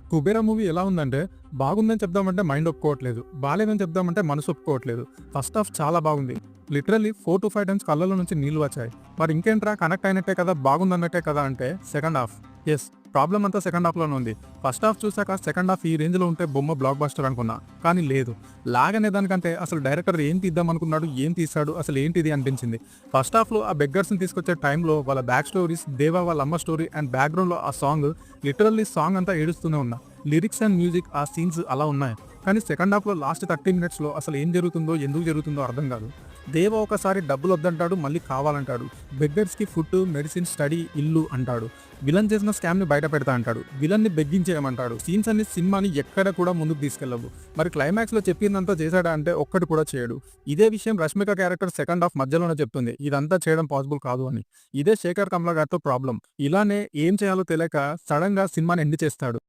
'Kubera' movie ఎలా ఉందంటే, బాగుందని చెప్దామంటే మైండ్ ఒప్పుకోవట్లేదు. బాలేదని చెప్దామంటే మనసు ఒప్పుకోవట్లేదు. ఫస్ట్ హాఫ్ చాలా బాగుంది. లిటరల్లీ 4-5 టైమ్స్ కళ్ళలో నుంచి నీళ్లు వచ్చాయి. మరి ఇంకేంట్రా కనెక్ట్ అయినట్టే కదా, బాగుందన్నట్టే కదా అంటే సెకండ్ హాఫ్. యెస్, ప్రాబ్లమ్ అంతా సెకండ్ హాఫ్‌లోనే ఉంది. ఫస్ట్ హాఫ్ చూసాక సెకండ్ హాఫ్ ఈ రేంజ్‌లో ఉంటే బొమ్మ బ్లాక్ బస్టర్ అనుకున్నా. కానీ లేదు. లాగనే దానికంటే అసలు డైరెక్టర్ ఏం తీద్దాం అనుకున్నాడు, ఏం తీశాడు, అసలు ఏంటిది అనిపించింది. ఫస్ట్ హాఫ్‌లో ఆ బెగ్గర్స్‌ని తీసుకొచ్చే టైంలో వాళ్ళ బ్యాక్ స్టోరీస్, దేవా వాళ్ళ అమ్మ స్టోరీ అండ్ బ్యాక్‌గ్రౌండ్‌లో ఆ సాంగ్, లిటరల్లీ సాంగ్ అంతా ఏడుస్తూనే ఉన్నా. లిరిక్స్ అండ్ మ్యూజిక్ ఆ సీన్స్ అలా ఉన్నాయి. కానీ సెకండ్ హాఫ్‌లో లాస్ట్ 30 మినిట్స్‌లో అసలు ఏం జరుగుతుందో, ఎందుకు జరుగుతుందో అర్థం కాదు. దేవ ఒకసారి డబ్బులొద్దంటాడు, మళ్ళీ కావాలంటాడు. బెగ్గర్స్‌కి ఫుడ్, మెడిసిన్, స్టడీ, ఇల్లు అంటాడు. విలన్ చేసిన స్కామ్‌ని బయట పెడతా అంటాడు. విలన్‌ని బెగ్గించేయమంటాడు. సీన్స్ అన్ని సినిమాని ఎక్కడ కూడా ముందుకు తీసుకెళ్ళవు. మరి క్లైమాక్స్‌లో చెప్పిందంతా చేశాడా అంటే ఒక్కటి కూడా చేయడు. ఇదే విషయం రష్మిక క్యారెక్టర్ సెకండ్ హాఫ్ మధ్యలోనే చెప్తుంది. ఇదంతా చేయడం పాసిబుల్ కాదు అని. ఇదే శేఖర్ కమ్ల గారితో ప్రాబ్లమ్. ఇలానే ఏం చేయాలో తెలియక సడెన్‌గా సినిమాని ఎండ్ చేస్తాడు.